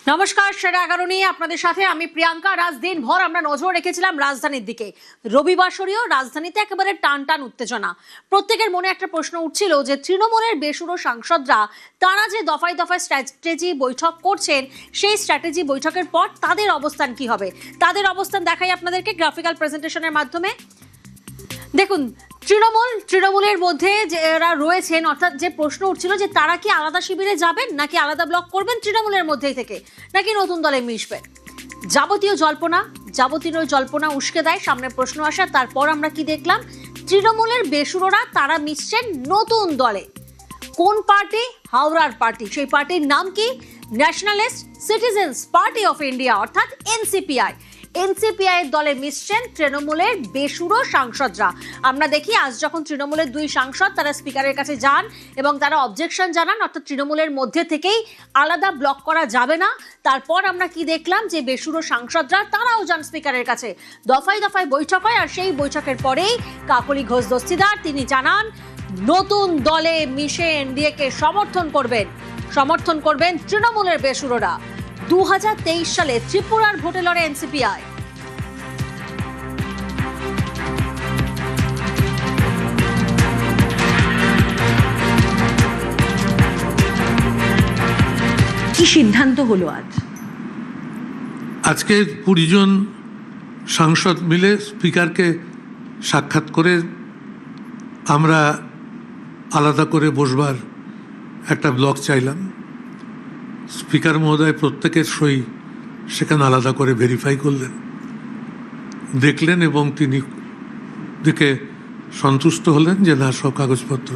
নমস্কার, সেরা 11 নিয়ে আপনাদের সাথে আমি প্রিয়াঙ্কা। দিন ভর আমরা নজর রেখেছিলাম রাজধানীর দিকে। রবিবাসরীয় রাজধানীতে একেবারে টান টান উত্তেজনা। প্রত্যেকের মনে একটা প্রশ্ন উঠছিল যে তৃণমূলের বেসুরো সাংসদরা তারা যে দফায় দফায় স্ট্র্যাটেজি বৈঠক করছেন, সেই স্ট্র্যাটেজি বৈঠকের পর তাদের অবস্থান কি হবে। তাদের অবস্থান দেখাই আপনাদেরকে গ্রাফিক্যাল প্রেজেন্টেশনের মাধ্যমে। দেখুন, তৃণমূলের মধ্যে যারা রয়েছেন, অর্থাৎ যে প্রশ্ন উঠছিল যে তারা কি আলাদা শিবিরে যাবেন নাকি আলাদা ব্লক করবেন তৃণমূলের মধ্যেই থেকে, নাকি নতুন দলে মিশবেন। যাবতীয় জল্পনা উস্কে দেয় সামনে প্রশ্ন আসা। তারপর আমরা কি দেখলাম, তৃণমূলের বেসুরোরা তারা মিশছেন নতুন দলে। কোন পার্টি? হাওড়ার পার্টি। সেই পার্টির নাম কি? Nationalist citizens party of India, অর্থাৎ এনসিপিআই। এনসিপিআই এর দলে মিশছেন তৃণমূলের বেসুরো সাংসদরা। আমরা দেখি আজ যখন তৃণমূলের দুই সাংসদ তারা স্পিকারের কাছে যান এবং তারা অবজেকশন জানান, অর্থাৎ তৃণমূলের মধ্যে থেকেই আলাদা ব্লক করা যাবে না। তারপর আমরা কি দেখলাম, যে বেসুরো সাংসদরা তারাও যান স্পিকারের কাছে। দফায় দফায় বৈঠক হয়, আর সেই বৈঠকের পরেই কাকলি ঘোষ দস্তিদার তিনি জানান নতুন দলে মিশে এনডিএ কে সমর্থন করবেন তৃণমূলের বেসুরোরা। 2023 সালে ত্রিপুরার ভোটে লড়ে এনসিপিআই। কি সিদ্ধান্ত হলো আজকে 20 জন সাংসদ মিলে স্পিকারকে সাক্ষাৎ করে আমরা আলাদা করে বসবার একটা ব্লক চাইলাম। স্পিকার মহোদয় প্রত্যেকের সই সেখানে আলাদা করে ভেরিফাই করলেন, দেখলেন এবং তিনি দেখে সন্তুষ্ট হলেন যে না, সব কাগজপত্র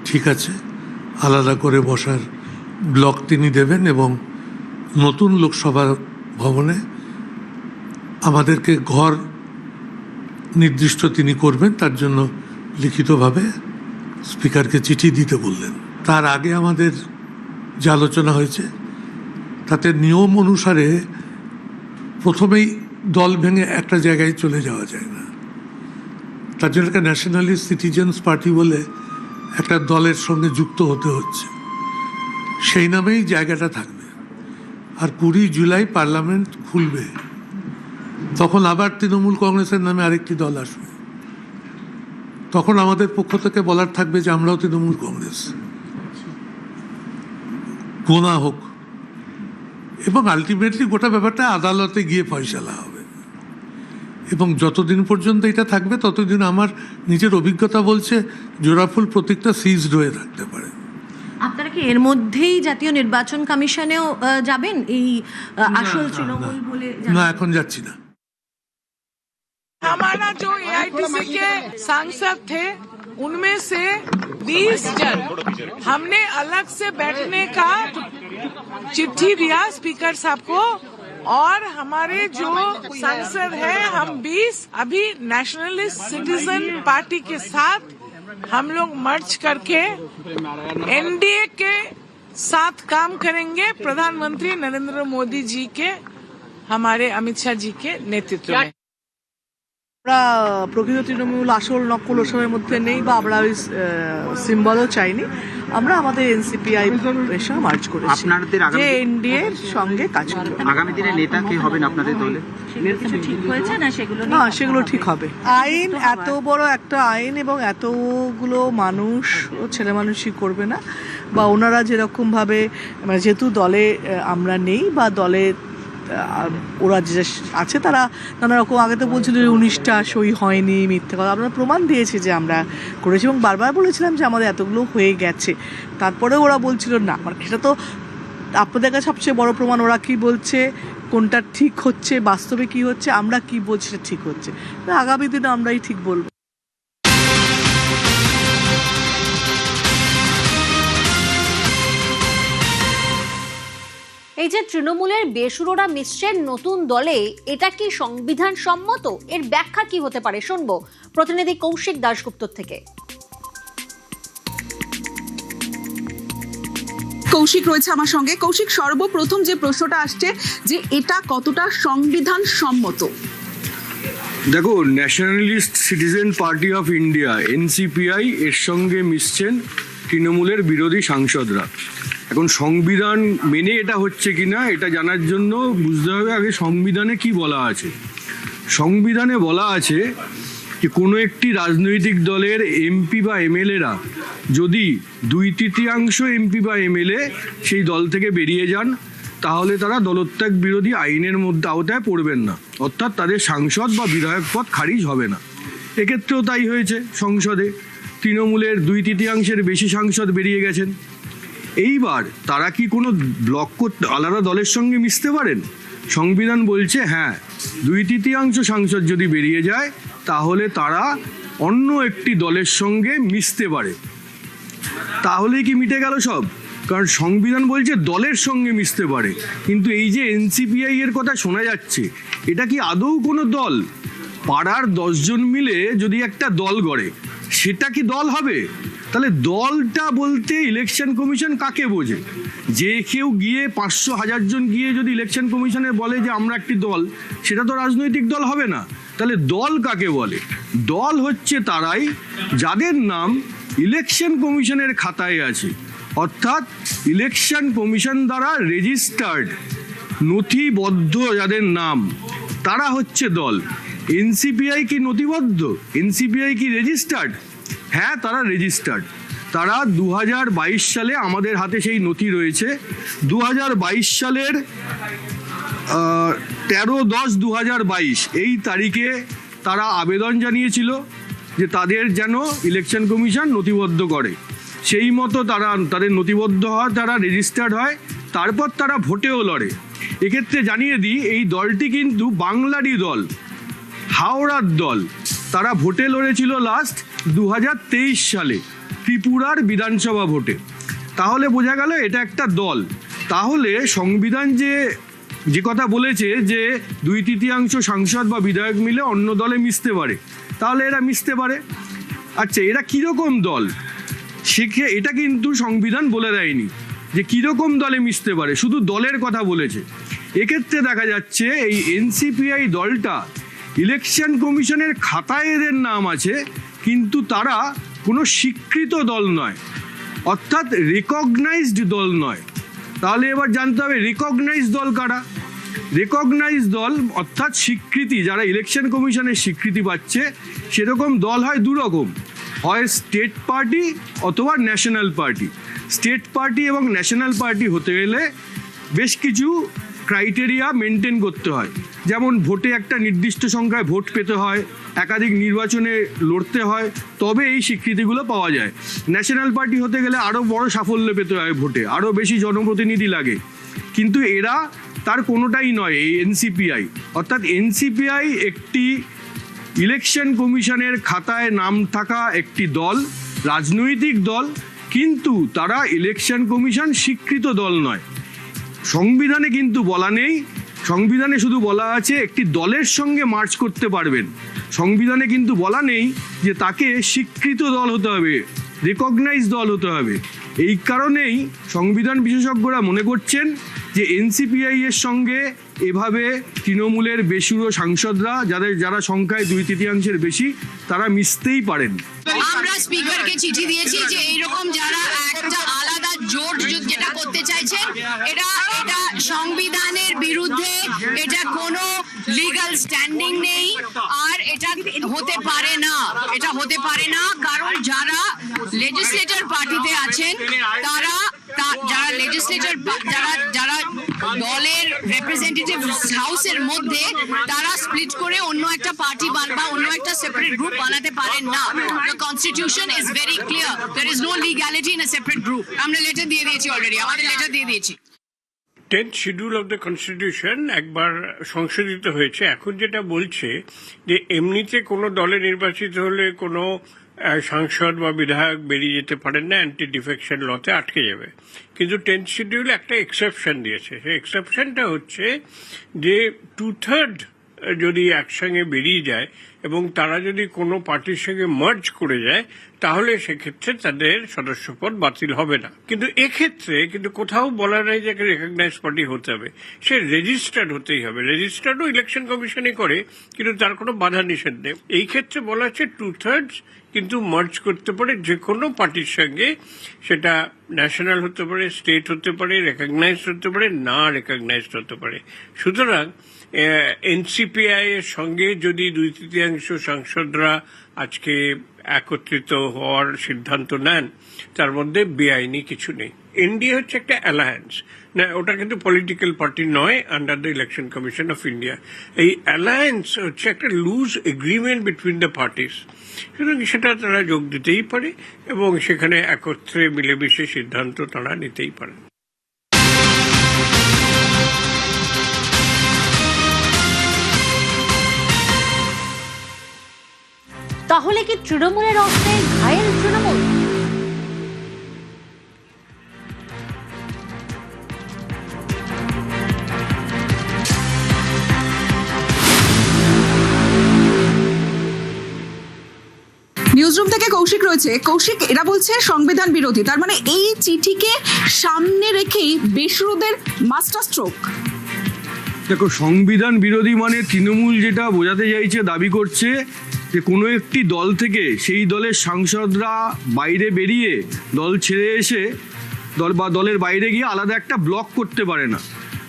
ঠিক আছে, আলাদা করে বসার ব্লক তিনি দেবেন এবং নতুন লোকসভা ভবনে আমাদেরকে ঘর নির্দিষ্ট তিনি করবেন, তার জন্য লিখিতভাবে স্পিকারকে চিঠি দিতে বললেন। তার আগে আমাদের যে আলোচনা হয়েছে তাতে নিয়ম অনুসারে প্রথমেই দল ভেঙে একটা জায়গায় চলে যাওয়া যায় না। তার জন্য একটা ন্যাশনালিস্ট সিটিজেন্স পার্টি বলে একটা দলের সঙ্গে যুক্ত হতে হচ্ছে, সেই নামেই জায়গাটা থাকবে। আর 20 জুলাই পার্লামেন্ট খুলবে, তখন আবার তৃণমূল কংগ্রেসের নামে আরেকটি দল আসবে। তখন আমাদের পক্ষ থেকে বলার থাকবে যে আমরাও তৃণমূল কংগ্রেস, গোনা হোক, এবং আলটিমেটলি গোটা ব্যাপারটা আদালতে গিয়ে ফয়সালা হবে। এবং যতদিন পর্যন্ত এটা থাকবে ততদিন আমার নিজের অভিজ্ঞতা বলছে জোড়াফুল প্রতীকটা সিজড হয়ে থাকতে পারে। আপনারা কি এর মধ্যেই জাতীয় নির্বাচন কমিশনেও যাবেন? এই আসল তৃণমূল বলে না, এখন যাচ্ছি না। हमारा जो एआईटीसी के सांसद थे उनमें से 20 जन हमने अलग से बैठने का चिट्ठी दिया स्पीकर साहब को, और हमारे जो सांसद हैं हम 20 अभी नेशनलिस्ट सिटीजन पार्टी के साथ हम लोग मर्ज करके एनडीए के साथ काम करेंगे, प्रधानमंत्री नरेंद्र मोदी जी के, हमारे अमित शाह जी के नेतृत्व में। আমরা প্রকৃত তৃণমূল আসল নকল ওসবের মধ্যে নেই, বা আমরা ওই সিম্বলও চাইনি। আমরা আমাদের এনসিপিআই এর সঙ্গে মার্চ করেছি, যে এনডিএ এর সঙ্গে কাজ করবে। আগামী দিনে নেতা কে হবেন আপনাদের দলে? ঠিক হয়েছে না? সেগুলো ঠিক হবে। আইন এত বড় একটা আইন এবং এতগুলো মানুষ ছেলে মানুষই করবে না, বা ওনারা যেরকম ভাবে, মানে যেহেতু দলে আমরা নেই বা দলে ওরা যে আছে তারা নানা রকম, আগে তো বলছিল যে 19টা সই হয়নি, মিথ্যে কথা। আমরা প্রমাণ দিয়েছি যে আমরা করেছি এবং বারবার বলেছিলাম যে আমাদের এতগুলো হয়ে গেছে। তারপরে ওরা বলছিল না, মানে সেটা তো আপনাদের কাছে সবচেয়ে বড় প্রমাণ। ওরা কি বলছে, কোনটা ঠিক হচ্ছে, বাস্তবে কি হচ্ছে, আমরা কি বলছি সেটা ঠিক হচ্ছে। আগামী দিনে আমরাই ঠিক বলবো। এই যে তৃণমূলের বেসুরোরা মিশছেন নতুন দলে, এটা কি সংবিধান সম্মত? এর ব্যাখ্যা কি হতে পারে শুনবো প্রতিনিধি কৌশিক দাশগুপ্ত থেকে। কৌশিক রয়েছে আমার সঙ্গে। কৌশিক, সর্বপ্রথম যে প্রশ্নটা আসছে যে এটা কতটা সংবিধান সম্মত? দেখো, nationalist citizen party of India NCPI এর সঙ্গে মিশছেন তৃণমূলের বিরোধী সাংসদরা। এখন সংবিধান মেনে এটা হচ্ছে কিনা এটা জানার জন্য বুঝতে হবে আগে সংবিধানে কি বলা আছে। সংবিধানে বলা আছে যে কোনো একটি রাজনৈতিক দলের এমপি বা এমএলএরা যদি 2/3 এমপি বা এমএলএ সেই দল থেকে বেরিয়ে যান তাহলে তারা দলত্যাগ বিরোধী আইনের মধ্যে আওতায় পড়বেন না, অর্থাৎ তাদের সাংসদ বা বিধায়ক পদ খারিজ হবে না। এক্ষেত্রেও তাই হয়েছে। সংসদে তৃণমূলের 2/3 বেশি সাংসদ বেরিয়ে গেছেন। এইবার তারা কি কোনো ব্লক আলাদা দলের সঙ্গে মিশতে পারেন? সংবিধান বলছে হ্যাঁ, 2/3 সাংসদ যদি বেরিয়ে যায় তাহলে তারা অন্য একটি দলের সঙ্গে মিশতে পারে। তাহলেই কি মিটে গেল সব? কারণ সংবিধান বলছে দলের সঙ্গে মিশতে পারে, কিন্তু এই যে এনসিপিআই এর কথা শোনা যাচ্ছে, এটা কি আদৌ কোনো দল? পাড়ার 10 জন মিলে যদি একটা দল গড়ে সেটা কি দল হবে? তাহলে দলটা বলতে ইলেকশন কমিশন কাকে বোঝে? যে কেউ গিয়ে 500-1000 জন গিয়ে যদি ইলেকশন কমিশনে বলে যে আমরা একটি দল, সেটা তো রাজনৈতিক দল হবে না। তাহলে দল কাকে বলে? দল হচ্ছে তারাই যাদের নাম ইলেকশন কমিশনের খাতায় আছে, অর্থাৎ ইলেকশন কমিশন দ্বারা রেজিস্টার্ড, নথিবদ্ধ যাদের নাম, তারা হচ্ছে দল। এনসিপিআই কি নথিবদ্ধ? এনসিপিআই কি রেজিস্টার্ড? হ্যাঁ, তারা রেজিস্টার্ড। তারা 2022 সালে, আমাদের হাতে সেই নথি রয়েছে, 2022 সালের 13/10/2022 এই তারিখে তারা আবেদন জানিয়েছিল যে তাদের যেন ইলেকশন কমিশন নথিবদ্ধ করে। সেই মতো তারা তাদের নথিবদ্ধ হয়, তারা রেজিস্টার্ড হয়, তারপর তারা ভোটেও লড়ে। এক্ষেত্রে জানিয়ে দিই, এই দলটি কিন্তু বাংলারই দল, হাওড়ার দল। তারা ভোটে লড়েছিল লাস্ট 2023 সালে ত্রিপুরার বিধানসভা ভোটে। তাহলে বোঝা গেল এটা একটা দল। তাহলে সংবিধান যে কথা বলেছে যে 2/3 সাংসদ বা বিধায়ক মিলে অন্য দলে মিশতে পারে, তাহলে এরা মিশতে পারে। আচ্ছা, এরা কীরকম দল? এটা কিন্তু সংবিধান বলে দেয়নি যে কীরকম দলে মিশতে পারে, শুধু দলের কথা বলেছে। এক্ষেত্রে দেখা যাচ্ছে এই এনসিপিআই দলটা ইলেকশন কমিশনের খাতায় এদের নাম আছে, কিন্তু তারা কোনো স্বীকৃত দল নয়, অর্থাৎ রিকগনাইজড দল নয়। তাহলে এবার জানতে হবে রিকগনাইজড দল কারা। রিকগনাইজড দল অর্থাৎ স্বীকৃতি, যারা ইলেকশন কমিশনের স্বীকৃতি পাচ্ছে, সেরকম দল হয় দু রকম, হয় স্টেট পার্টি অথবা ন্যাশনাল পার্টি। স্টেট পার্টি এবং ন্যাশনাল পার্টি হতে গেলে বেশ কিছু ক্রাইটেরিয়া মেনটেন করতে হয়। যেমন ভোটে একটা নির্দিষ্ট সংখ্যায় ভোট পেতে হয়, একাধিক নির্বাচনে লড়তে হয়, তবে এই স্বীকৃতিগুলো পাওয়া যায়। ন্যাশনাল পার্টি হতে গেলে আরও বড় সাফল্য পেতে হয়, ভোটে আরও বেশি জনপ্রতিনিধি লাগে। কিন্তু এরা তার কোনোটাই নয়, এই এনসিপিআই। অর্থাৎ এনসিপিআই একটি ইলেকশন কমিশনের খাতায় নাম থাকা একটি দল, রাজনৈতিক দল, কিন্তু তারা ইলেকশন কমিশন স্বীকৃত দল নয়। সংবিধানে কিন্তু বলা নেই, সংবিধানে শুধু বলা আছে একটি দলের সঙ্গে মার্চ করতে পারবেন। সংবিধানে কিন্তু বলা নেই যে তাকে স্বীকৃত দল হতে হবে, রিকগনাইজ দল হতে হবে। এই কারণেই সংবিধান বিশেষজ্ঞরা মনে করছেন যে এনসিপিআই এর সঙ্গে এভাবে তৃণমূলের বেসুরো সাংসদরা, যারা সংখ্যায় 2/3 বেশি, তারা মিশতেই পারেন। আমরা স্পিকারকে চিঠি দিয়েছি যে এইরকম যারা একটা আলাদা জোট যেটা করতে চাইছেন, এটা সংবিধানের বিরুদ্ধে, এটা কোনো লিগ্যাল স্ট্যান্ডিং নেই, আর এটা হতে পারে না। এটা হতে পারে না কারণ যারা লেজিসলেটর পার্টিতে আছেন, যারা লেজিসলেটর, যারা দলের রিপ্রেজেন্টেটিভ হাউসের মধ্যে, তারা স্প্লিট করে অন্য একটা পার্টি বা অন্য একটা সেপারেট গ্রুপ বানাতে পারেন না। The constitution is very clear. There is no legality in a separate group. আমরা লেটার দিয়ে দিয়েছি অলরেডি, আমাদের লেটার দিয়ে দিয়েছি। 10th schedule of the constitution একবার সংশোধিত হয়েছে। এখন যেটা বলছে যে এমনিতে কোনো দলে নির্বাচিত হলে কোনো সাংসদ বা বিধায়ক বেরিয়ে যেতে পারেন না, অ্যান্টি ডিফেকশন লতে আটকে যাবে। কিন্তু 10th শিডিউল একটা এক্সেপশন দিয়েছে। সেই এক্সেপশনটা হচ্ছে যে 2/3 যদি একসঙ্গে বেরিয়ে যায় এবং তারা যদি কোনো পার্টির সঙ্গে মার্জ করে যায়, তাহলে সেক্ষেত্রে তাদের সদস্যপদ বাতিল হবে না। কিন্তু এক্ষেত্রে কিন্তু কোথাও বলা নাই যে রেকগনাইজ পার্টি হতে হবে, সে রেজিস্টার্ড হতেই হবে। রেজিস্টার্ডও ইলেকশন কমিশনই করে, কিন্তু তার কোনো বাধা নিষেধ নেই। এই ক্ষেত্রে বলা হচ্ছে 2/3 কিন্তু মার্জ করতে পারে যে কোনো পার্টির সঙ্গে, সেটা ন্যাশনাল হতে পারে, স্টেট হতে পারে, রেকগনাইজড হতে পারে, না রেকগনাইজড হতে পারে। সুতরাং এনসিপিআই এর সঙ্গে যদি 2/3 সাংসদরা আজকে একত্রিত হওয়ার সিদ্ধান্ত নেন, তার মধ্যে বেআইনি কিছু নেই। এনডিএ হচ্ছে একটা অ্যালায়েন্স, না ওটা কিন্তু পলিটিক্যাল পার্টি নয় under the Election Commission of India. এই অ্যালায়েন্স হচ্ছে একটা loose agreement between the parties, সুতরাং সেটা তারা যোগ দিতেই পারে এবং সেখানে একত্রে মিলেমিশে সিদ্ধান্ত তারা নিতেই পারে। তাহলে কি তৃণমূলের অস্ত্রে ঘায়েল তৃণমূল? নিউজরুম থেকে কৌশিক রয়েছে। কৌশিক, এরা বলছে সংবিধান বিরোধী, তার মানে এই চিঠিকে সামনে রেখেই বেসুরোদের মাস্টার স্ট্রোক। দেখো, সংবিধান বিরোধী মানে তৃণমূল যেটা বোঝাতে চাইছে, দাবি করছে যে কোনো একটি দল থেকে সেই দলের সাংসদরা বাইরে বেরিয়ে দল ছেড়ে এসে দলের বাইরে গিয়ে আলাদা একটা ব্লক করতে পারে না।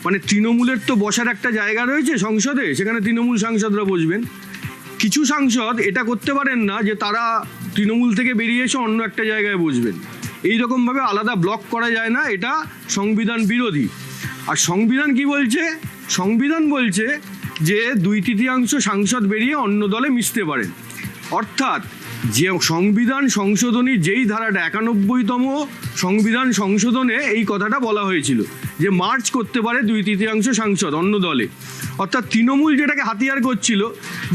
মানে তৃণমূলের তো বসার একটা জায়গা রয়েছে সংসদে, সেখানে তৃণমূল সাংসদরা বসবেন। কিছু সাংসদ এটা করতে পারেন না যে তারা তৃণমূল থেকে বেরিয়ে এসে অন্য একটা জায়গায় বসবেন। এইরকমভাবে আলাদা ব্লক করা যায় না, এটা সংবিধান বিরোধী। আর সংবিধান কি বলছে? সংবিধান বলছে যে 2/3 সাংসদ বেরিয়ে অন্য দলে মিশতে পারেন। অর্থাৎ যে সংবিধান সংশোধনী যেই ধারাটা 91তম সংবিধান সংশোধনে এই কথাটা বলা হয়েছিল যে মার্চ করতে পারে 2/3 সাংসদ অন্য দলে। অর্থাৎ তৃণমূল যেটাকে হাতিয়ার করছিল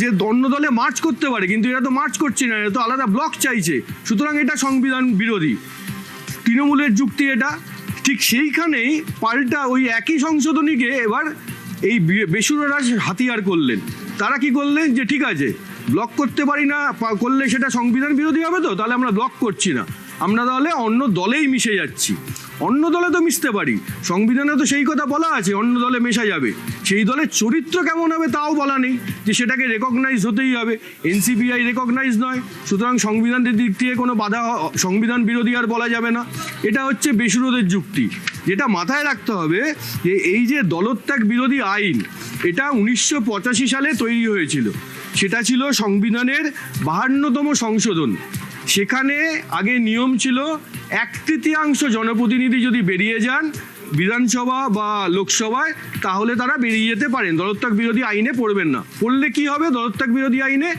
যে অন্য দলে মার্চ করতে পারে, কিন্তু এরা তো মার্চ করছে না, এরা তো আলাদা ব্লক চাইছে, সুতরাং এটা সংবিধান বিরোধী। তৃণমূলের যুক্তি এটা। ঠিক সেইখানেই পাল্টা ওই একই সংশোধনীকে এবার এই বেসুরারা হাতিয়ার করলেন। তারা কি করলেন যে ঠিক আছে, ব্লক করতে পারি না, করলে সেটা সংবিধান বিরোধী হবে, তো তাহলে আমরা ব্লক করছি না, আমরা তাহলে অন্য দলেই মিশে যাচ্ছি। অন্য দলে তো মিশতে পারি, সংবিধানে তো সেই কথা বলা আছে অন্য দলে মেশা যাবে। সেই দলের চরিত্র কেমন হবে তাও বলা নেই, যে সেটাকে রেকগনাইজ হতেই হবে। এনসিপিআই রেকগনাইজ নয়, সুতরাং সংবিধানের দিক থেকে কোনো বাধা, সংবিধান বিরোধী আর বলা যাবে না। এটা হচ্ছে বেসুরোদের যুক্তি। যেটা মাথায় রাখতে হবে যে এই যে দলত্যাগ বিরোধী আইন, এটা 1985 সালে তৈরি হয়েছিল। সেটা ছিল সংবিধানের 52তম সংশোধন। সেখানে আগে নিয়ম ছিল 1/3 জনপ্রতিনিধি যদি বেরিয়ে যান বিধানসভা বা লোকসভায়, তাহলে তারা বেরিয়ে যেতে পারেন, দলত্যাগ বিরোধী আইনে পড়বেন না। পড়লে কি হবে? দলত্যাগ বিরোধী আইনে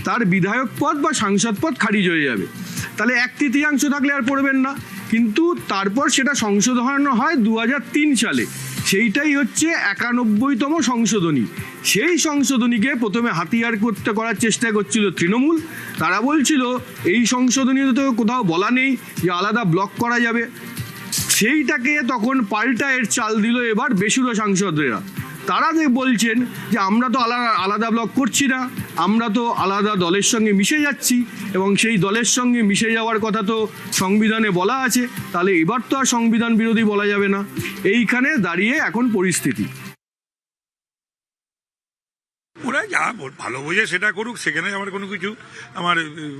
তার বিধায়ক পদ বা সাংসদ পদ খারিজ হয়ে যাবে। তাহলে 1/3 থাকলে আর পড়বেন না। কিন্তু তারপর সেটা সংশোধন হয় 2003 সালে। সেইটাই হচ্ছে 91তম সংশোধনী। সেই সংশোধনীকে প্রথমে হাতিয়ার করার চেষ্টা করছিল তৃণমূল। তারা বলছিল এই সংশোধনীতে তো কোথাও বলা নেই যে আলাদা ব্লক করা যাবে। সেইটাকে তখন পাল্টা এর চাল দিল এবার বেসুরো সাংসদরা। তারা বলছেন যে আমরা তো আলাদা ব্লক করছি না, আমরা তো আলাদা দলের সঙ্গে মিশে যাচ্ছি, এবং সেই দলের সঙ্গে মিশে যাওয়ার কথা তো সংবিধানে বলা আছে, তাহলে এবার তো আর সংবিধান বিরোধী বলা যাবে না। এইখানে দাঁড়িয়ে এখন পরিস্থিতি। ওরা যা ভালো বোঝে সেটা করুক, সেখানে আমার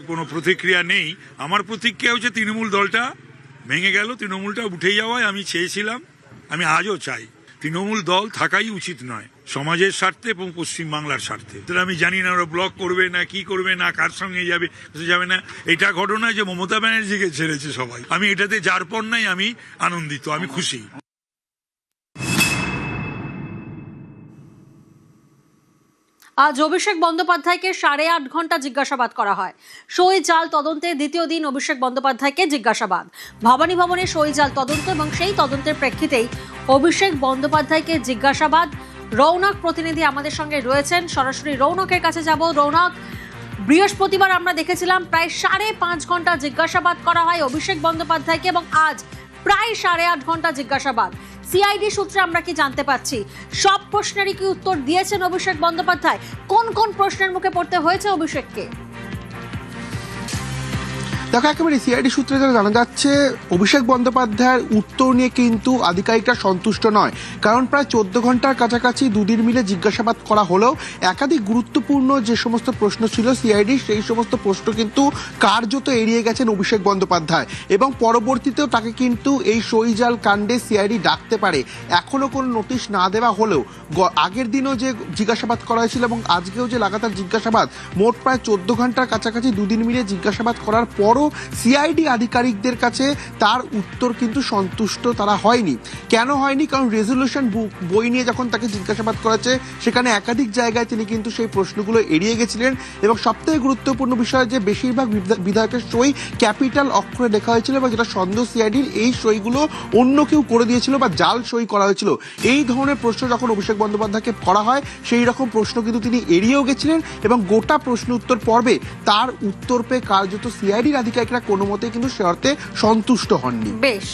কোনো প্রতিক্রিয়া নেই। আমার প্রতিক্রিয়া হচ্ছে তৃণমূল দলটা ভেঙে গেল, তৃণমূলটা উঠে যাওয়ায় আমি চেয়েছিলাম, আমি আজও চাই তৃণমূল দল থাকাই উচিত নয় সমাজের স্বার্থে এবং পশ্চিমবাংলার স্বার্থে। আমি জানি না ওরা ব্লক করবে না কি করবে না, কার সঙ্গে যাবে না। এটা ঘটনা যে মমতা ব্যানার্জিকে ছেড়েছে সবাই। আমি এটাতে যার পর নাই আমি আনন্দিত, আমি খুশি। আজ অভিষেক বন্দ্যোপাধ্যায়কে 8.5 ঘন্টা জিজ্ঞাসাবাদ করা হয়। সই জাল তদন্তের দ্বিতীয় দিন অভিষেক বন্দ্যোপাধ্যায়কে জিজ্ঞাসাবাদ। ভবানী ভবনে সই জাল তদন্ত এবং সেই তদন্তের প্রেক্ষিতেই অভিষেক বন্দ্যোপাধ্যায়কে জিজ্ঞাসাবাদ। রৌনক প্রতিনিধি আমাদের সঙ্গে রয়েছেন, সরাসরি রৌনকের কাছে যাব। রৌনক, বৃহস্পতিবার আমরা দেখেছিলাম প্রায় 5.5 ঘন্টা জিজ্ঞাসাবাদ করা হয় অভিষেক বন্দ্যোপাধ্যায়কে, এবং আজ প্রায় 8.5 ঘন্টা জিজ্ঞাসাবাদ। সিআইডি সূত্রে আমরা কি জানতে পাচ্ছি, সব প্রশ্নেরই কি উত্তর দিয়েছেন অভিষেক বন্দ্যোপাধ্যায়? কোন কোন প্রশ্নের মুখে পড়তে হয়েছে অভিষেককে? দেখো একেবারে সিআইডি সূত্রে যেটা জানা যাচ্ছে, অভিষেক বন্দ্যোপাধ্যায়ের উত্তর নিয়ে কিন্তু আধিকারিকরা সন্তুষ্ট নয়, কারণ প্রায় 14 ঘন্টার কাছাকাছি দুদিন মিলে জিজ্ঞাসাবাদ করা হলেও একাধিক গুরুত্বপূর্ণ যে সমস্ত প্রশ্ন ছিল সিআইডি, সেই সমস্ত প্রশ্ন কিন্তু কার্যত এড়িয়ে গেছেন অভিষেক বন্দ্যোপাধ্যায়, এবং পরবর্তীতেও তাকে কিন্তু এই সইজাল কাণ্ডে সিআইডি ডাকতে পারে। এখনো কোনো নোটিশ না দেওয়া হলেও আগের দিনও যে জিজ্ঞাসাবাদ করা হয়েছিল এবং আজকেও যে লাগাতার জিজ্ঞাসাবাদ, মোট প্রায় 14 ঘন্টার কাছাকাছি দুদিন মিলে জিজ্ঞাসাবাদ করার পরও সিআইডি আধিকারিকদের কাছে তার উত্তর কিন্তু সন্তুষ্ট তারা হয়নি। কেন হয়নি? কারণ রেজলিউশন বই নিয়ে যখন তাকে জিজ্ঞাসাবাদ করেছে সেখানে একাধিক জায়গায় তিনি কিন্তু সেই প্রশ্নগুলো এড়িয়ে গেছিলেন, এবং সবথেকে গুরুত্বপূর্ণ বিষয় যে বেশিরভাগ বিধায়কের সই ক্যাপিটাল অক্ষরে লেখা হয়েছিল, এবং যেটা সন্দেহ সিআইডির এই সইগুলো অন্য কেউ করে দিয়েছিল বা জাল সই করা হয়েছিল। এই ধরনের প্রশ্ন যখন অভিষেক বন্দ্যোপাধ্যায়কে করা হয় সেই রকম প্রশ্ন কিন্তু তিনি এড়িয়েও গেছিলেন, এবং গোটা প্রশ্ন উত্তর পর্বে তার উত্তর পেয়ে কার্যত সিআইডির আধিকারিকরা কোনো মতেই কিন্তু সে অর্থে সন্তুষ্ট হননি। বেশ,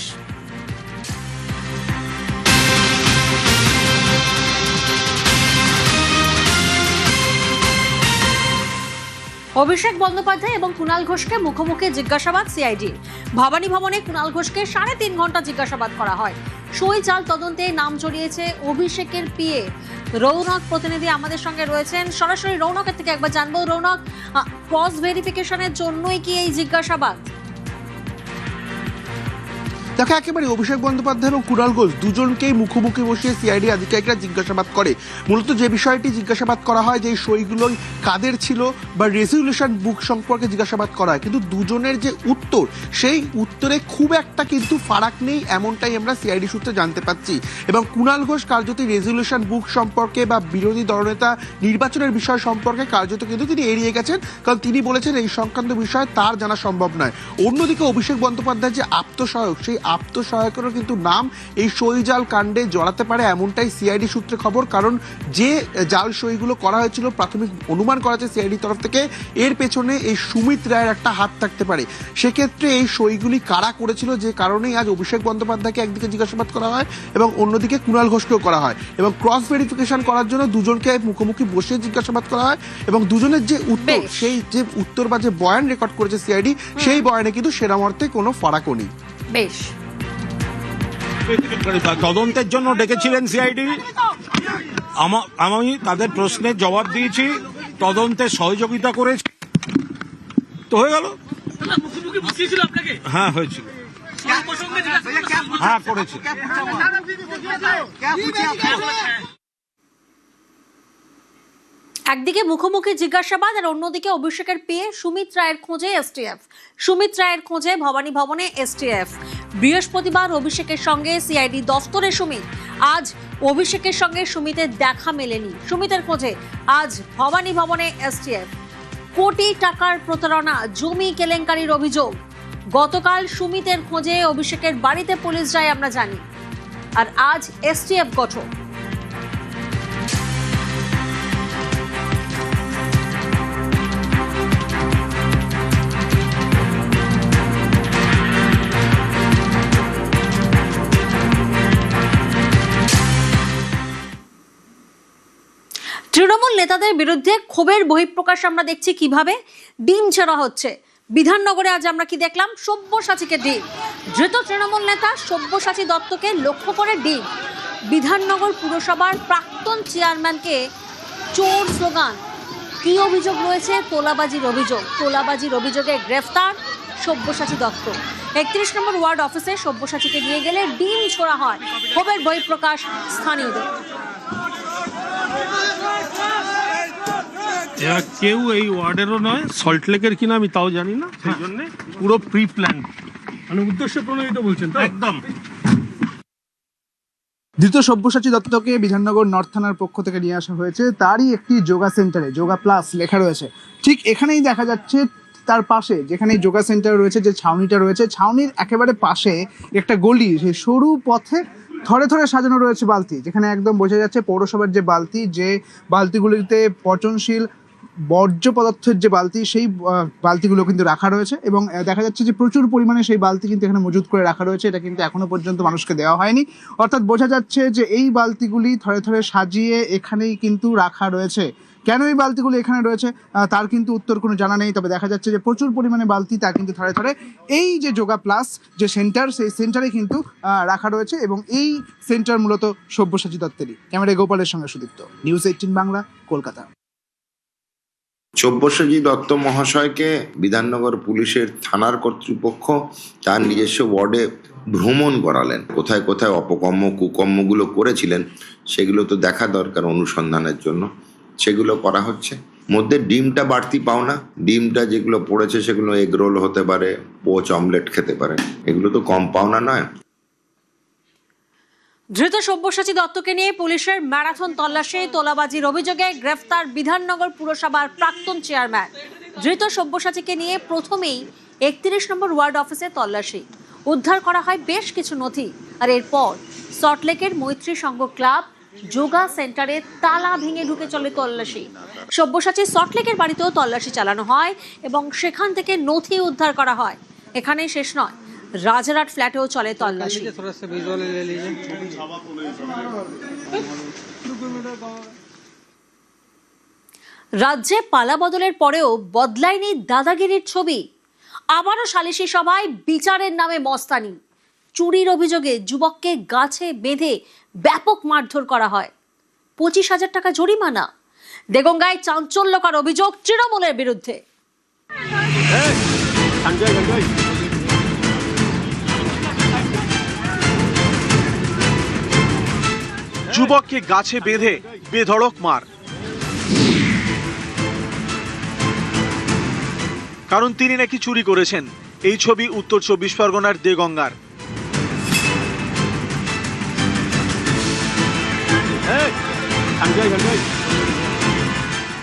অভিষেক বন্দ্যোপাধ্যায় এবং কুণাল ঘোষকে মুখোমুখি জিজ্ঞাসাবাদ সিআইডি। ভবানী ভবনে কুণাল ঘোষকে 3.5 ঘন্টা জিজ্ঞাসাবাদ করা হয়। সই জাল তদন্তে নাম জড়িয়েছে অভিষেকের পিএ রৌনক। প্রতিনিধি আমাদের সঙ্গে রয়েছেন, সরাসরি রৌনকের থেকে একবার জানবো। রৌনক, ক্রস ভেরিফিকেশনের জন্যই কি এই জিজ্ঞাসাবাদ? দেখো একেবারে অভিষেক বন্দ্যোপাধ্যায় এবং কুণাল ঘোষ দুজনকেই মুখোমুখি বসিয়ে সিআইডি আধিকারিকরা জিজ্ঞাসাবাদ করে। মূলত যে বিষয়টি জিজ্ঞাসাবাদ করা হয় যে সইগুলোই কাদের ছিল বা রেজলিউশন বুক সম্পর্কে জিজ্ঞাসাবাদ করা হয়, কিন্তু দুজনের যে উত্তর সেই উত্তরে খুব একটা কিন্তু ফারাক নেই, এমনটাই আমরা সিআইডি সূত্রে জানতে পাচ্ছি। এবং কুণাল ঘোষ কার্যত রেজলিউশন বুক সম্পর্কে বা বিরোধী দলনেতা নির্বাচনের বিষয় সম্পর্কে কার্যত কিন্তু তিনি এড়িয়ে গেছেন, কারণ তিনি বলেছেন এই সংক্রান্ত বিষয় তার জানা সম্ভব নয়। অন্যদিকে অভিষেক বন্দ্যোপাধ্যায় যে আত্মসহায়ক, সেই আত্মসহায়কেরও কিন্তু নাম এই সই জাল কাণ্ডে জড়াতে পারে, এমনটাই সিআইডি সূত্রে খবর। কারণ যে জাল সইগুলো করা হয়েছিল প্রাথমিক অনুমান করা হচ্ছে সিআইডি তরফ থেকে এর পেছনে এই সুমিত রায়ের একটা হাত থাকতে পারে। সেক্ষেত্রে এই সইগুলি কারা করেছিল, যে কারণেই আজ অভিষেক বন্দ্যোপাধ্যায়কে একদিকে জিজ্ঞাসাবাদ করা হয় এবং অন্যদিকে কুণাল ঘোষকেও করা হয়, এবং ক্রস ভেরিফিকেশন করার জন্য দুজনকে মুখোমুখি বসে জিজ্ঞাসাবাদ করা হয়। এবং দুজনের যে উত্তর, সেই যে উত্তর বা যে বয়ান রেকর্ড করেছে সিআইডি, সেই বয়ানে কিন্তু সেরকম অর্থে কোনো ফারাকও নেই। বেশ, তদন্তের জন্য ডেকেছিলেন সিআইডি, আমি তাদের প্রশ্নের জবাব দিয়েছি, তদন্তে সহযোগিতা করেছি, তো হয়ে গেল। হ্যাঁ হয়েছিল, হ্যাঁ করেছি। একদিকে মুখোমুখি জিজ্ঞাসাবাদ আর অন্যদিকে অভিষেকের পেয়ে সুমিত রায়ের খোঁজে এসটিএফ। সুমিত রায়ের খোঁজে ভবানী ভবনে এসটিএফ। বৃহস্পতিবার অভিষেকের সঙ্গে সিআইডি দফতরে সুমিত। আজ অভিষেকের সঙ্গে সুমিতের দেখা মেলেনি। সুমিতের খোঁজে আজ ভবানী ভবনে এসটিএফ। কোটি টাকার প্রতারণা, জমি কেলেঙ্কারির অভিযোগ। গতকাল সুমিতের খোঁজে অভিষেকের বাড়িতে পুলিশ যায় আমরা জানি, আর আজ এসটিএফ গঠন। তৃণমূল নেতাদের বিরুদ্ধে ক্ষোভের বহিঃপ্রকাশ আমরা দেখছি কিভাবে। ডিম ছেড়া হচ্ছে বিধাননগরে। আজ আমরা কি দেখলাম? সব্যসাচীকে ডিম। ধৃত তৃণমূল নেতা সব্যসাচী দত্তকে লক্ষ্য করে ডিম। বিধাননগর পুরসভার প্রাক্তন চেয়ারম্যানকে চোর স্লোগান। কি অভিযোগ রয়েছে? তোলাবাজির অভিযোগ। তোলাবাজির অভিযোগে গ্রেফতার সব্যসাচী দত্ত। 31 নম্বর ওয়ার্ড অফিসে সব্যসাচীকে নিয়ে গেলে ডিম ছোড়া হয়। ক্ষোভের বহিঃপ্রকাশ স্থানীয়দের। এরা কেউ এই ওয়ার্ডেরও নয়, সল্টলেকের কিনা আমি তাও জানি না, সেই জন্য পুরো প্রি প্ল্যান, মানে উদ্দেশ্য প্রণোদিত বলছেন তো একদম। ধৃত সব্যসাচী দত্তকে বিধাননগর নর্থ থানার পক্ষ থেকে নিয়ে আসা হয়েছে। তারই একটি যোগা সেন্টারে যোগা প্লাস লেখা রয়েছে। ঠিক এখানেই দেখা যাচ্ছে তার পাশে যেখানে যোগা সেন্টার রয়েছে, যে ছাউনিটা রয়েছে, ছাউনির একেবারে পাশে একটা গলি, সেই সরু পথে থরে থরে সাজানো রয়েছে বালতি, যেখানে একদম বোঝা যাচ্ছে পৌরসভার যে বালতি, যে বালতিগুলিতে পচনশীল বর্জ্য পদার্থের যে বালতি, সেই বালতিগুলো কিন্তু রাখা রয়েছে। এবং দেখা যাচ্ছে যে প্রচুর পরিমাণে সেই বালতি কিন্তু এখানে মজুত করে রাখা রয়েছে। এটা কিন্তু এখনো পর্যন্ত মানুষকে দেওয়া হয়নি। অর্থাৎ বোঝা যাচ্ছে যে এই বালতিগুলি থরে থরে সাজিয়ে এখানেই কিন্তু রাখা রয়েছে। কেন এই বালতিগুলো এখানে রয়েছে তার কিন্তু উত্তর কোনো জানা নেই। তবে দেখা যাচ্ছে যে প্রচুর পরিমাণে বালতি তা কিন্তু ধরে ধরে এই যে যোগা প্লাস যে সেন্টার, সেই সেন্টারে কিন্তু রাখা রয়েছে এবং এই সেন্টার মূলত সব্যসাচী দত্তেরই। ক্যামেরায় গোপালের সঙ্গে সুদীপ্ত, নিউজ 18 বাংলা, কলকাতা। সব্যসাচী দত্ত মহাশয়কে বিধাননগর পুলিশের থানার কর্তৃপক্ষ তার নিজস্ব ওয়ার্ডে ভ্রমণ করালেন। কোথায় কোথায় অপকর্ম কুকর্মগুলো করেছিলেন সেগুলো তো দেখা দরকার অনুসন্ধানের জন্য, সেগুলো করা হচ্ছে। মধ্যে ডিমটা বাড়তি পাওনা, ডিমটা যেগুলো পড়েছে সেগুলো এগ রোল হতে পারে, পোচ অমলেট খেতে পারে, এগুলো তো কম পাওনা নয়। ধৃত সব্যসাচী দত্তকে নিয়ে পুলিশের ম্যারাথন তল্লাশি, তোলাবাজির অভিযোগে গ্রেফতার বিধাননগর পুরসভার প্রাক্তন চেয়ারম্যান। ধৃত সব্যসাচীকে নিয়ে প্রথমেই 31 নম্বর ওয়ার্ড অফিসে তল্লাশি, উদ্ধার করা হয় বেশ কিছু নথি। আর এরপর সল্টলেকের মৈত্রী সংঘ ক্লাব যোগা সেন্টারে তালা ভেঙে ঢুকে চলে তল্লাশি। সব্যসাচী সল্টলেকের বাড়িতেও তল্লাশি চালানো হয় এবং সেখান থেকে নথি উদ্ধার করা হয়। এখানেই শেষ নয়, রাজারহাট ফ্ল্যাটেও চলে তল্লাশি। রাজ্যে পালা বদলের পরেও বদলায়নি দাদাগিরির ছবি। আবারও সালিশি সভায় বিচারের নামে মস্তানি। চুরির অভিযোগে যুবককে গাছে বেঁধে ব্যাপক মারধর করা হয়, 25,000 টাকা জরিমানা। দেগঙ্গায় চাঞ্চল্যকর অভিযোগ তৃণমূলের বিরুদ্ধে। যুবককে গাছে বেঁধে বেধড়ক মার, কারণ তিনি নাকি চুরি করেছেন। এই ছবি উত্তর 24 পরগনার দেগঙ্গার।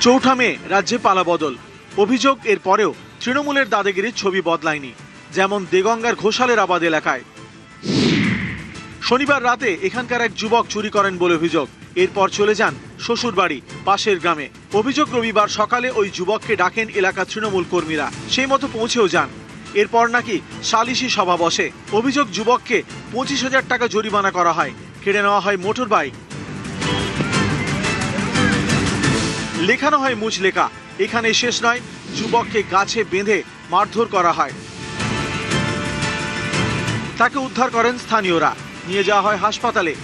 চৌঠা মে রাজ্যে পালাবদল। অভিযোগ এর পরেও তৃণমূলের দাদাগিরির ছবি বদলায়নি, যেমন দেগঙ্গার ঘোষালের আবাদ এলাকায়। শনিবার রাতে এখানকার এক যুবক চুরি করেন বলে অভিযোগ। এরপর চলে যান শ্বশুর বাড়ি পাশের গ্রামে। অভিযোগ রবিবার সকালে ওই যুবককে ডাকেন এলাকার তৃণমূল কর্মীরা, সেই মতো পৌঁছেও যান। এরপর নাকি সালিশি সভা বসে। অভিযোগ যুবককে 25,000 টাকা জরিমানা করা হয়, কেড়ে নেওয়া হয় মোটর বাইক, লেখানো হয় মুচলেখা। এখানে শেষ নয়, যুবককে গাছে বেঁধে মারধর করা হয়। তাকে উদ্ধার করেন স্থানীয়রা, নিয়ে যাওয়া হয় হাসপাতালে।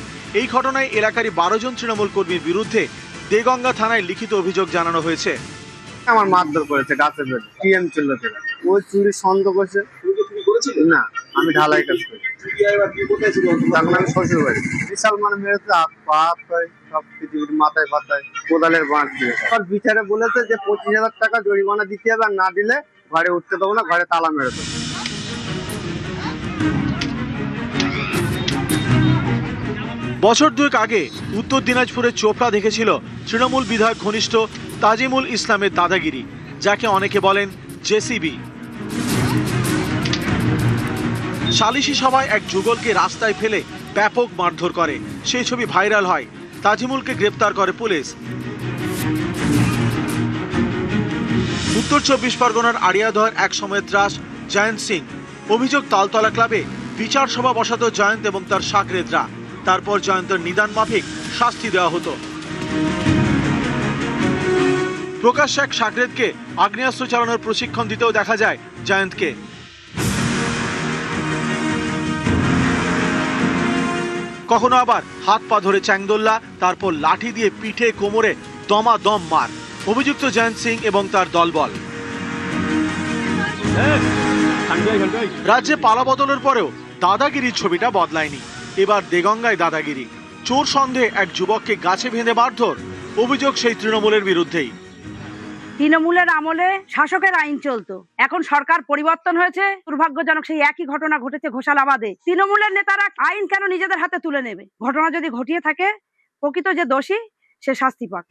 এই ঘটনায় এলাকারই 12 জন তৃণমূল কর্মীর বিরুদ্ধে দেগঙ্গা থানায় লিখিত অভিযোগ জানানো হয়েছে। আমার মারধর করেছে গাছে বেঁধে, টিএম ছিল সেটা। ওই চুরি সন্দেহ করছে। না, আমি ঢালাই কাজ করি। তখন আমি শ্বশুর বাড়ি। বিশাল মানে মেরেছে, হাত পা সব পৃথিবীর মাথায় পাতায় কোদালের বাঁশ দিয়েছে। আর বিচারে বলেছে যে 25,000 টাকা জরিমানা দিতে হবে, আর না দিলে ঘরে উঠতে দেবো না, ঘরে তালা মেরে দেবো। বছর দুয়েক আগে উত্তর দিনাজপুরের চোপড়া দেখেছিল তৃণমূল বিধায়ক ঘনিষ্ঠ তাজিমুল ইসলামের দাদাগিরি, যাকে অনেকে বলেন জেসিবি। সালিশি সভায় এক যুগলকে রাস্তায় ফেলে ব্যাপক মারধর করে, সেই ছবি ভাইরাল হয়। তাজিমুলকে গ্রেপ্তার করে পুলিশ। উত্তর 24 পরগনার আড়িয়াদহের এক সময়ের ত্রাস জয়ন্ত সিং। অভিযোগ তালতলা ক্লাবে বিচার সভা বসাতো জয়ন্ত এবং তার সাকরেদরা। তারপর জয়ন্তের নিদান মাফিক শাস্তি দেওয়া হতো। প্রকাশ এক সাকরেদকে আগ্নেয়াস্ত্র চালানোর প্রশিক্ষণ দিতেও দেখা যায় জয়ন্তকে। কখনো আবার হাত পা ধরে চ্যাংদোল্লা, তারপর লাঠি দিয়ে পিঠে কোমরে দমাদম মার। অভিযুক্ত জয়ন্ত সিং এবং তার দলবল। রাজ্যে পালাবদলের পরেও দাদাগিরির ছবিটা বদলায়নি। এবার দেগঙ্গায় দাদাগিরি। চোর সন্দেহে এক যুবককে গাছে বেঁধে মারধর, অভিযোগ সেই তৃণমূলের বিরুদ্ধেই। তৃণমূলের আমলে শাসকের আইন চলতো, এখন সরকার পরিবর্তন হয়েছে, দুর্ভাগ্যজনক সেই একই ঘটনা ঘটেছে ঘোষালাবাদে। তৃণমূলের নেতারা আইন কেন নিজেদের হাতে তুলে নেবে? ঘটনা যদি ঘটিয়ে থাকে, প্রকৃত যে দোষী সে শাস্তি পাক।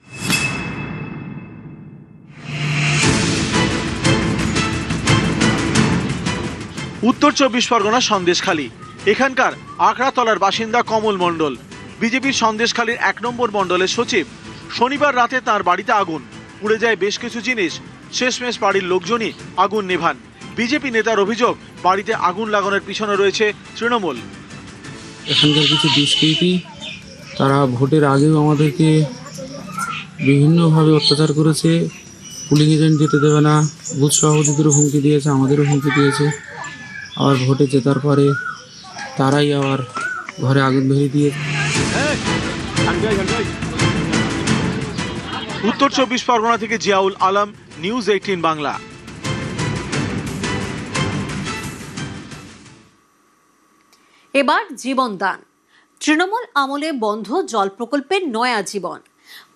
উত্তর 24 পরগনা সন্দেশখালী। এখানকার আখড়াতলার বাসিন্দা কমল মণ্ডল, বিজেপির সন্দেশখালীর 1 নম্বর মণ্ডলের সচিব। শনিবার রাতে তার বাড়িতে আগুন, পুড়ে যায় বেশ কিছু জিনিস। শেষমেশ বাড়ির লোকজনই আগুন নেভান। বিজেপি নেতার অভিযোগ, বাড়িতে আগুন লাগানোর পিছনে রয়েছে তৃণমূল। এখানকার কিছু দুষ্কৃতী, তারা ভোটের আগেও আমাদেরকে বিভিন্নভাবে অত্যাচার করেছে, পুলিং এজেন্ট যেতে দেবে না, বুথ সভাপতিদেরও হুমকি দিয়েছে, আমাদেরও হুমকি দিয়েছে। আবার ভোটে জেতার পরে তারাই আবার ঘরে আগুন ধরিয়ে দিয়েছে। উত্তর 24 পরগনা থেকে জিয়াউল আলম, নিউজ 18 বাংলা। এবার জীবনদান। তৃণমূল আমলে বন্ধ জল প্রকল্পের নয়া জীবন।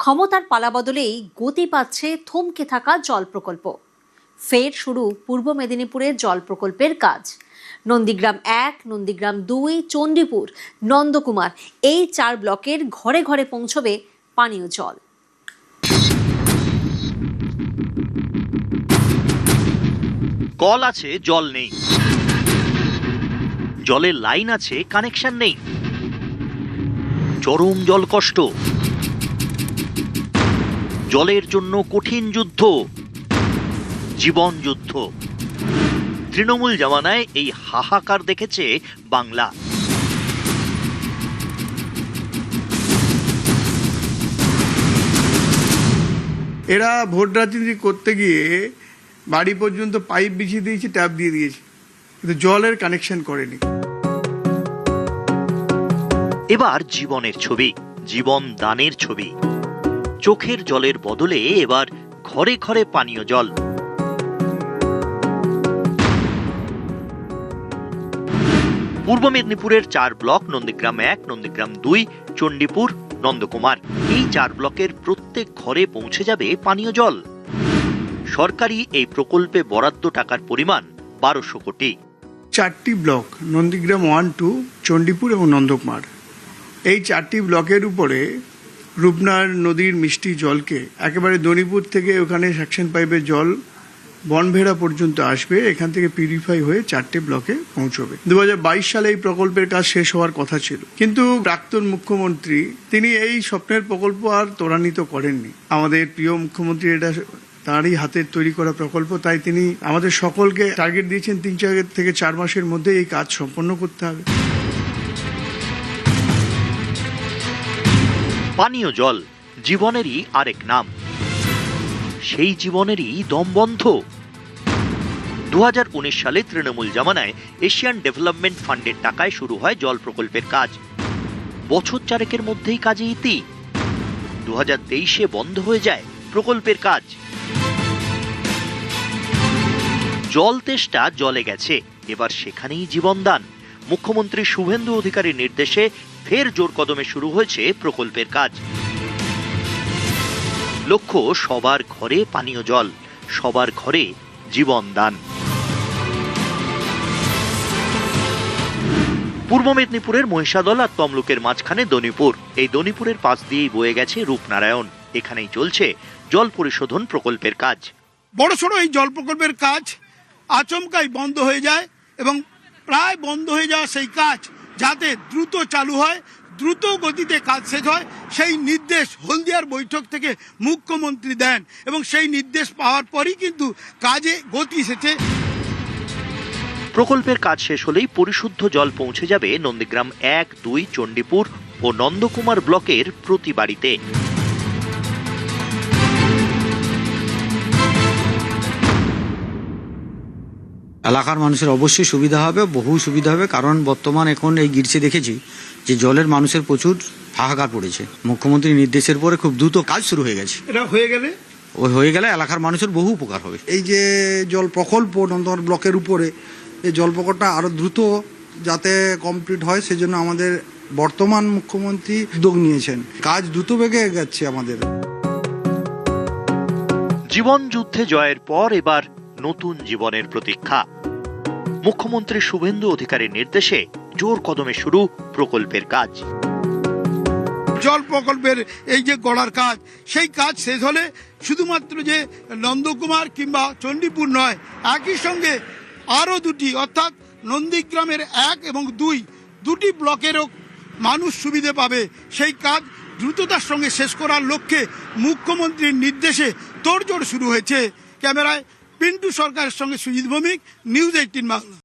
ক্ষমতার পালাবদলেই গতি পাচ্ছে থমকে থাকা জল প্রকল্প। ফের শুরু পূর্ব মেদিনীপুরের জল প্রকল্পের কাজ। নন্দীগ্রাম 1, নন্দীগ্রাম 2, চণ্ডীপুর, নন্দকুমার এই 4 ব্লকের ঘরে ঘরে পৌঁছবে পানীয় জল। কল আছে, জল নেই। জলের লাইন আছে, কানেকশন নেই। চরম জল কষ্ট, জলের জন্য কঠিন যুদ্ধ, জীবন যুদ্ধ। তৃণমূল জামানায় এই হাহাকার দেখেছে বাংলা। এরা ভোট রাজনীতি করতে গিয়ে বাড়ি পর্যন্ত পাইপ বিছিয়ে দিয়েছে, ট্যাপ দিয়ে দিয়েছে, কিন্তু জলের কানেকশন করেনি। এবার জীবনের ছবি, জীবন দানের ছবি। চোখের জলের বদলে এবার ঘরে ঘরে পানীয় জল। পূর্ব মেদিনীপুরের 4 ব্লক, নন্দীগ্রাম 1, নন্দীগ্রাম 2, চণ্ডীপুর, নন্দকুমার এই 4 ব্লকের প্রত্যেক ঘরে পৌঁছে যাবে পানীয় জল। সরকারি এই প্রকল্পে বরাদ্দ টাকার পরিমাণ 1200 কোটি। 4টি ব্লক, নন্দীগ্রাম 1, 2, চণ্ডীপুর এবং নন্দকুমার, এই 4টি ব্লকের উপরে রূপনার নদীর মিষ্টি জলকে একেবারে দনিপুর থেকে ওখানে সাকশন পাইপের জল বনভেড়া পর্যন্ত আসবে, এখান থেকে পিউরিফাই হয়ে 4টে ব্লকে পৌঁছবে। 2022 সালে এই প্রকল্পের কাজ শেষ হওয়ার কথা ছিল, কিন্তু প্রাক্তন মুখ্যমন্ত্রী তিনি এই স্বপ্নের প্রকল্প আর ত্বরান্বিত করেননি। আমাদের প্রিয় মুখ্যমন্ত্রী, এটা তারই হাতের তৈরি করা প্রকল্প, তাই তিনি আমাদের সকলকে টার্গেট দিয়েছেন 3 থেকে 4 মাসের মধ্যে এই কাজ সম্পন্ন করতে হবে। পানীয় জল জীবনেরই আরেক নাম, সেই জীবনেরই দম বন্ধ। 2019 সালে তৃণমূল জামানায় এশিয়ান ডেভেলপমেন্ট ফান্ডের টাকায় শুরু হয় জল প্রকল্পের কাজ। বছর 4 মধ্যেই কাজে ইতি। 2023-এ বন্ধ হয়ে যায় প্রকল্পের কাজ। জল তেষ্টা জলে গেছে, এবার সেখানেই জীবনদান। মুখ্যমন্ত্রী শুভেন্দু অধিকারীর নির্দেশে ফের জোর কদমে শুরু হয়েছে প্রকল্পের কাজ। লক্ষ্য সবার ঘরে পানীয় জল, সবার ঘরে জীবনদান। পূর্ব মেদিনীপুরের মহিষাদল আর তমলুকের মাঝখানে দনিপুর। এই দনিপুরের পাশ দিয়েই বয়ে গেছে রূপনারায়ণ। এখানেই চলছে জল পরিশোধন প্রকল্পের কাজ। বড়সড় এই জল প্রকল্পের কাজ আচমকাই বন্ধ হয়ে যায় এবং প্রায় বন্ধ হয়ে যাওয়া সেই কাজ যাতে দ্রুত চালু হয়, দ্রুত গতিতে কাজ শেষ হয়, সেই নির্দেশ হলদিয়ার বৈঠক থেকে মুখ্যমন্ত্রী দেন এবং সেই নির্দেশ পাওয়ার পরই কিন্তু কাজে গতি এসেছে। প্রকল্পের কাজ শেষ হলেই পরিশুদ্ধ জল পৌঁছে যাবে নন্দীগ্রাম 1, 2, চণ্ডীপুর ও নন্দকুমার ব্লকের প্রতি বাড়িতে। এলাকার মানুষের অবশ্যই সুবিধা হবে, বহু সুবিধা হবে, কারণ বর্তমান এখন এই গ্রীষ্মে দেখেছি যে জলের মানুষের প্রচুর হাহাকার পড়েছে। মুখ্যমন্ত্রীর নির্দেশের পরে খুব দ্রুত কাজ শুরু হয়ে গেছে। এটা হয়ে গেলে এলাকার মানুষের বহু উপকার হবে। এই যে জল প্রকল্প নন্দকুমার ব্লকের উপরে, এই জল প্রকল্পটা আরো দ্রুত যাতে কমপ্লিট হয় সেজন্য আমাদের বর্তমান মুখ্যমন্ত্রী উদ্যোগ নিয়েছেন। কাজ দ্রুত বেগে এগোচ্ছে আমাদের। জীবন যুদ্ধে জয়ের পর এবার নতুন জীবনের প্রতীক্ষা। মুখ্যমন্ত্রী শুভেন্দু অধিকারীর নির্দেশে জোর কদমে শুরু প্রকল্পের কাজ। জল প্রকল্পের এই যে গড়ার কাজ, সেই কাজ শেষ হলে শুধুমাত্র যে নন্দকুমার কিংবা চণ্ডীপুর নয়, একই সঙ্গে আরও 2টি অর্থাৎ নন্দীগ্রামের 1 এবং 2 দুটি ব্লকেরও মানুষ সুবিধে পাবে। সেই কাজ দ্রুততার সঙ্গে শেষ করার লক্ষ্যে মুখ্যমন্ত্রীর নির্দেশে তোড়জোড় শুরু হয়েছে। ক্যামেরায় পিন্টু সরকারের সঙ্গে সুজিত ভৌমিক, নিউজ 18 বাংলা।